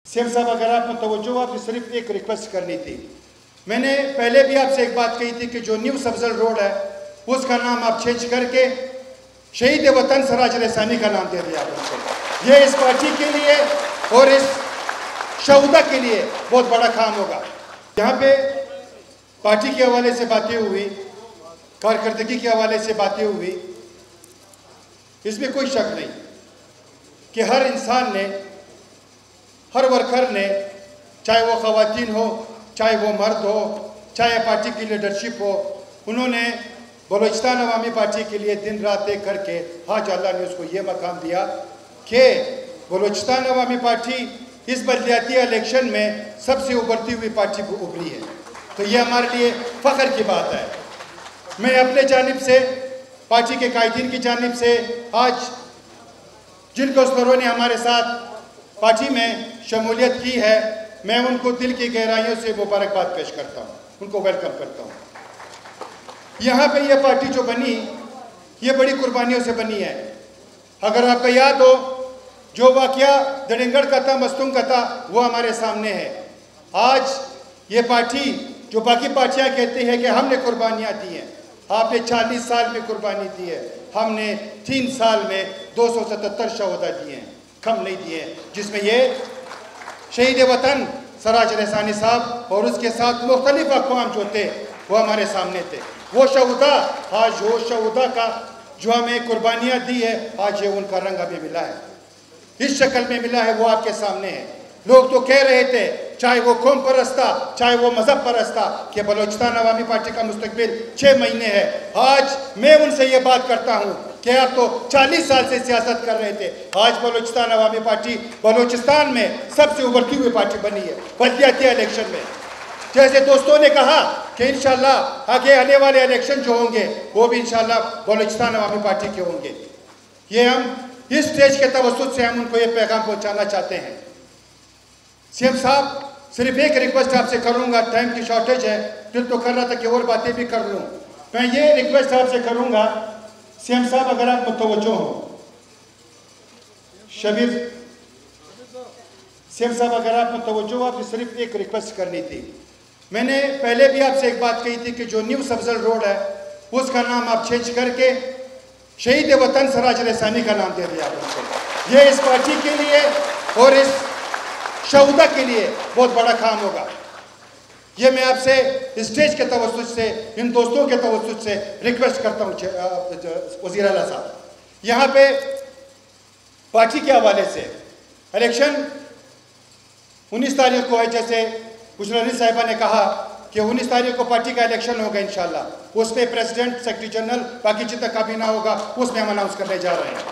CM साहब, अगर आप मुतवज्जो हो, आपसे सिर्फ एक रिक्वेस्ट करनी थी। मैंने पहले भी आपसे एक बात कही थी कि जो न्यू सब्जल रोड है उसका नाम आप चेंज करके शहीद वतन सराज रसानी का नाम दे दिया आपको। ये इस पार्टी के लिए और इस शहुदा के लिए बहुत बड़ा काम होगा। यहाँ पे पार्टी के हवाले से बातें हुई, कारकर्दगी के हवाले से बातें हुई, इसमें कोई शक नहीं कि हर इंसान ने, हर वर्कर ने, चाहे वो ख़वातीन हो, चाहे वो मर्द हो, चाहे पार्टी की लीडरशिप हो, उन्होंने बलूचिस्तान अवामी पार्टी के लिए दिन रात एक करके आज अल्लाह ने उसको ये मकाम दिया कि बलूचिस्तान अवामी पार्टी इस बलदियाती इलेक्शन में सबसे उभरती हुई पार्टी उभरी है। तो ये हमारे लिए फ़ख्र की बात है। मैं अपने जानिब से, पार्टी के कायदीन की जानिब से, आज जिन कौंसलरों ने हमारे साथ पार्टी में शमूलियत की है, मैं उनको दिल की गहराइयों से मुबारकबाद पेश करता हूँ, उनको वेलकम करता हूँ। यहाँ पे ये पार्टी जो बनी, ये बड़ी कुर्बानियों से बनी है। अगर आपको याद हो, जो वाक़या दड़िंगड़ का था, मस्तूंग का था, वो हमारे सामने है। आज ये पार्टी, जो बाकी पार्टियाँ कहती हैं कि हमने कुर्बानियाँ दी हैं, आपने 40 साल में कुर्बानी दी है, हमने 3 साल में 277 शहदा दिए हैं, कम नहीं दिए हैं, जिसमें ये शहीद वतन सराज रसानी साहब और उसके साथ मुख्तलिफ अक़वाम जो थे वो हमारे सामने थे। वो शहुदा, आज वो शहुदा का जो हमें कुर्बानियाँ दी है, आज ये उनका रंग हमें मिला है, इस शक्ल में मिला है, वो आपके सामने है। लोग तो कह रहे थे, चाहे वो कौम परस्ता, चाहे वो मजहब परस्ता, कि बलूचिस्तान अवामी पार्टी का मुस्तकबिल 6 महीने है। आज मैं उनसे ये बात करता हूँ कि आप तो 40 साल से सियासत कर रहे थे। आज बलूचिस्तान अवामी पार्टी बलूचिस्तान में सबसे उभरती हुई पार्टी बनी है बलदियाती इलेक्शन में। जैसे दोस्तों ने कहा कि इंशाल्लाह आगे आने वाले इलेक्शन जो होंगे वो भी इंशाल्लाह बलूचिस्तान अवामी पार्टी के होंगे। ये हम इस स्टेज के तवस्सुत से हम उनको ये पैगाम पहुँचाना चाहते हैं। सीएम साहब, सिर्फ एक रिक्वेस्ट आपसे करूंगा, टाइम की शॉर्टेज है, दिल तो कर रहा था कि और बातें भी कर लूं। मैं ये रिक्वेस्ट आपसे करूंगा, सीएम साहब, अगर आप मुतवज्जो हो, शबीर सीएम साहब, अगर आप मुतवज्जो हो, आपसे सिर्फ एक रिक्वेस्ट करनी थी। मैंने पहले भी आपसे एक बात कही थी कि जो न्यू सब्जल रोड है उसका नाम आप चेंज करके शहीद वतन सराज रसानी का नाम दे दिया आपको। ये इस पार्टी के लिए और इस शहुदा के लिए बहुत बड़ा काम होगा। ये मैं आपसे स्टेज के तवज्जुह से, इन दोस्तों के तवज्जुह से रिक्वेस्ट करता हूँ वज़ीर आला साहब। यहाँ पे पार्टी के हवाले से इलेक्शन 19 तारीख को है, जैसे गुजरानी साहिबा ने कहा कि 19 तारीख को पार्टी का इलेक्शन होगा इंशाल्लाह। उसमें प्रेसिडेंट, सेक्रेटरी जनरल, बाकी जितना काबीना होगा उसमें हम अनाउंस करने जा रहे हैं,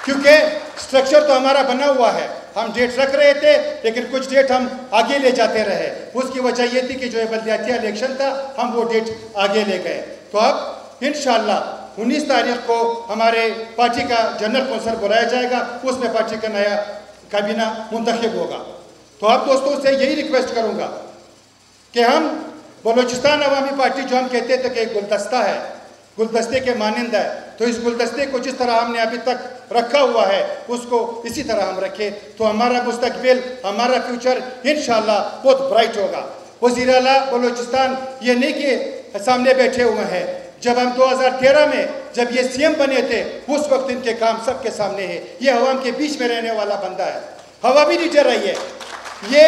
क्योंकि स्ट्रक्चर तो हमारा बना हुआ है। हम डेट रख रहे थे लेकिन कुछ डेट हम आगे ले जाते रहे। उसकी वजह ये थी कि जो बलदियाती इलेक्शन था हम वो डेट आगे ले गए। तो अब इंशाल्लाह 19 तारीख को हमारे पार्टी का जनरल कौंसिल बुलाया जाएगा, उसमें पार्टी का नया काबीना मुंतखब होगा। तो अब दोस्तों से यही रिक्वेस्ट करूँगा कि हम बलूचिस्तान अवामी पार्टी, जो हम कहते थे कि एक गुलदस्ता है, गुलदस्ते के मानंद है, तो इस गुलदस्ते को जिस तरह हमने अभी तक रखा हुआ है उसको इसी तरह हम रखें, तो हमारा मुस्तकबिल, हमारा फ्यूचर इंशाल्लाह बहुत ब्राइट होगा। वज़ीर आला बलूचिस्तान ये नहीं कि सामने बैठे हुए हैं, जब हम 2013 में जब ये सीएम बने थे उस वक्त इनके काम सबके सामने है। ये अवाम के बीच में रहने वाला बंदा है, हवा भी नहीं डर रही है, ये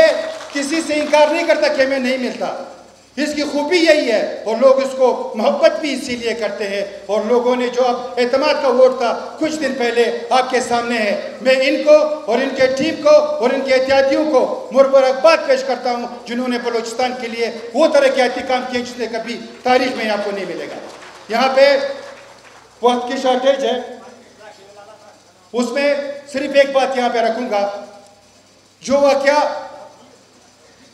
किसी से इनकार नहीं करता कि हमें नहीं मिलता। इसकी खूबी यही है और लोग इसको मोहब्बत भी इसीलिए करते हैं। और लोगों ने जो अब एतमाद का वोट था कुछ दिन पहले आपके सामने है। मैं इनको और इनके टीम को और इनके एहतियातियों को मुबारकबाद पेश करता हूं, जिन्होंने बलूचिस्तान के लिए वो तरक्याती काम किए जिसने कभी तारीख में आपको नहीं मिलेगा। यहाँ पे वक्त की शॉर्टेज है, उसमें सिर्फ एक बात यहाँ पे रखूँगा, जो वाक़या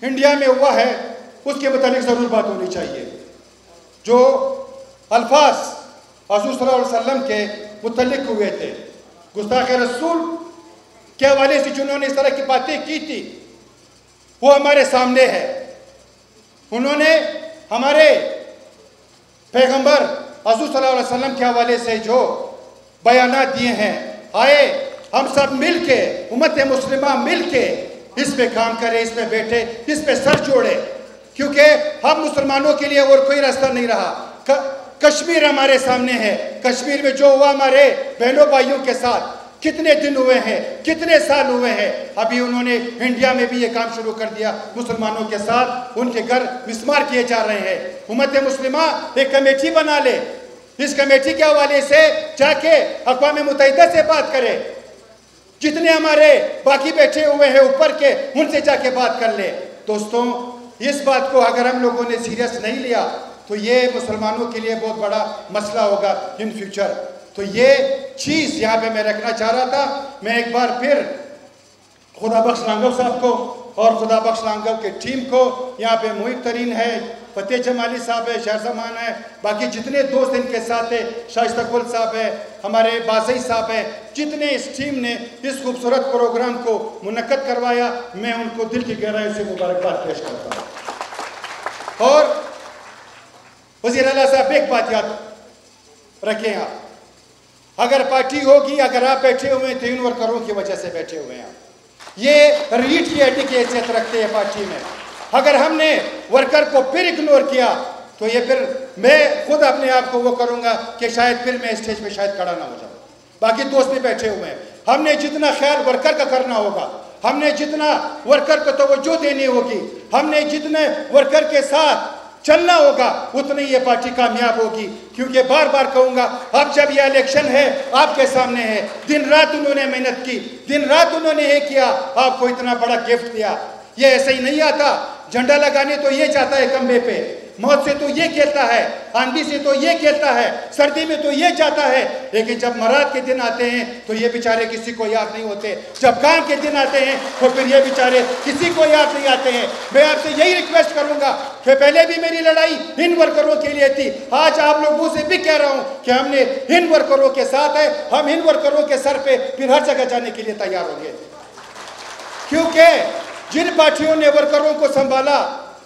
इंडिया में हुआ है उसके मुतालिक ज़रूर बात होनी चाहिए। जो अल्फाज हुज़ूर सल्लल्लाहु अलैहि वसल्लम के मुतालिक हुए थे, गुस्ताख़ रसूल के हवाले से जिन्होंने इस तरह की बातें की थी, वो हमारे सामने है। उन्होंने हमारे पैगंबर हुज़ूर सल्लल्लाहु अलैहि वसल्लम के हवाले से जो बयानात दिए हैं, आए हम सब मिल के, उम्मत मुस्लिमा मिल के इस पे काम करे, इस पे बैठे, इस पे सर जोड़े, क्योंकि हम मुसलमानों के लिए और कोई रास्ता नहीं रहा। कश्मीर हमारे सामने है। कश्मीर में जो हुआ हमारे बहनों भाइयों के साथ, कितने दिन हुए हैं, कितने साल हुए हैं। अभी उन्होंने इंडिया में भी ये काम शुरू कर दिया, मुसलमानों के साथ उनके घर मिस्मार किए जा रहे हैं। उम्मत मुस्लिमा एक कमेटी बना ले, इस कमेटी के हवाले से जाके अक़वाम मुत्तहिदा से बात करे, जितने हमारे बाकी बैठे हुए हैं ऊपर के, उनसे जाके बात कर ले। दोस्तों, इस बात को अगर हम लोगों ने सीरियस नहीं लिया तो ये मुसलमानों के लिए बहुत बड़ा मसला होगा इन फ्यूचर। तो ये चीज़ यहाँ पे मैं रखना चाह रहा था। मैं एक बार फिर खुदाबख्श लांगव साहब को और खुदाबख्श लांगव के टीम को, यहाँ पे मोहित तरीन है, फतेह जमाली साहब है, शहरजमान है, बाकी जितने दोस्त इनके साथ है, शाइस्ता कुल साहब है, हमारे बाज़ई साहब है, जितने इस टीम ने इस खूबसूरत प्रोग्राम को मुनक्कद करवाया, मैं उनको दिल की गहराई से मुबारकबाद पेश करता हूँ। और वज़ीर आला साहब, एक बात याद रखें, आप अगर पार्टी होगी, अगर आप बैठे हुए हैं तो इन वर्करों की वजह से बैठे हुए हैं। ये रीढ़ की हड्डी की हैसियत रखते हैं पार्टी में। अगर हमने वर्कर को फिर इग्नोर किया तो ये फिर मैं खुद अपने आप को वो करूँगा कि शायद फिर मैं स्टेज पे शायद खड़ा ना हो जाऊँ। बाकी दोस्त भी बैठे हुए हैं। हमने जितना ख्याल वर्कर का करना होगा, हमने जितना वर्कर को तवज्जो देनी होगी, हमने जितने वर्कर के साथ चलना होगा, उतनी ये पार्टी कामयाब होगी। क्योंकि बार बार कहूँगा, अब जब ये इलेक्शन है आपके सामने है, दिन रात उन्होंने मेहनत की, दिन रात उन्होंने ये किया, आपको इतना बड़ा गिफ्ट दिया। ये ऐसे ही नहीं आता। झंडा लगाने तो ये जाता है खंबे पे, मौत से तो ये खेलता है, आंधी से तो ये खेलता है, सर्दी में तो ये जाता है, लेकिन जब मराद के दिन आते हैं तो ये बेचारे किसी को याद नहीं होते। जब काम के दिन आते हैं तो फिर ये बेचारे किसी को याद नहीं आते हैं। मैं आपसे यही रिक्वेस्ट करूंगा कि पहले भी मेरी लड़ाई इन वर्करों के लिए थी, आज आप लोगों से भी कह रहा हूँ कि हमने इन वर्करों के साथ है, हम इन वर्करों के सर पे फिर हर जगह जाने के लिए तैयार होंगे। क्योंकि जिन पार्टियों ने वर्करों को संभाला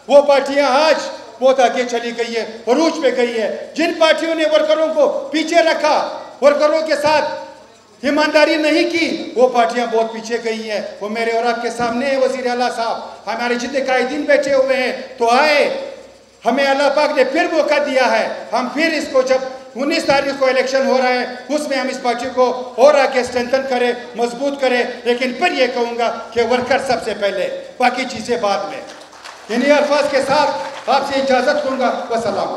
वो पार्टियां आज बहुत आगे चली गई है, अरूज पे गई है। जिन पार्टियों ने वर्करों को पीछे रखा, वर्करों के साथ ईमानदारी नहीं की, वो पार्टियां बहुत पीछे गई हैं। वो मेरे और आपके सामने है। वज़ीर आला साहब, हमारे जितने कायदीन बैठे हुए हैं तो आए, हमें अल्लाह पाक ने फिर मौका दिया है। हम फिर इसको, जब 19 तारीख को इलेक्शन हो रहा है, उसमें हम इस पार्टी को और आगे स्ट्रेंथन करें, मजबूत करें। लेकिन फिर ये कहूँगा कि वर्कर सबसे पहले, बाकी चीज़ें बाद में। इन्हीं अल्फाज के साथ आपसे इजाज़त दूंगा। वसलाम।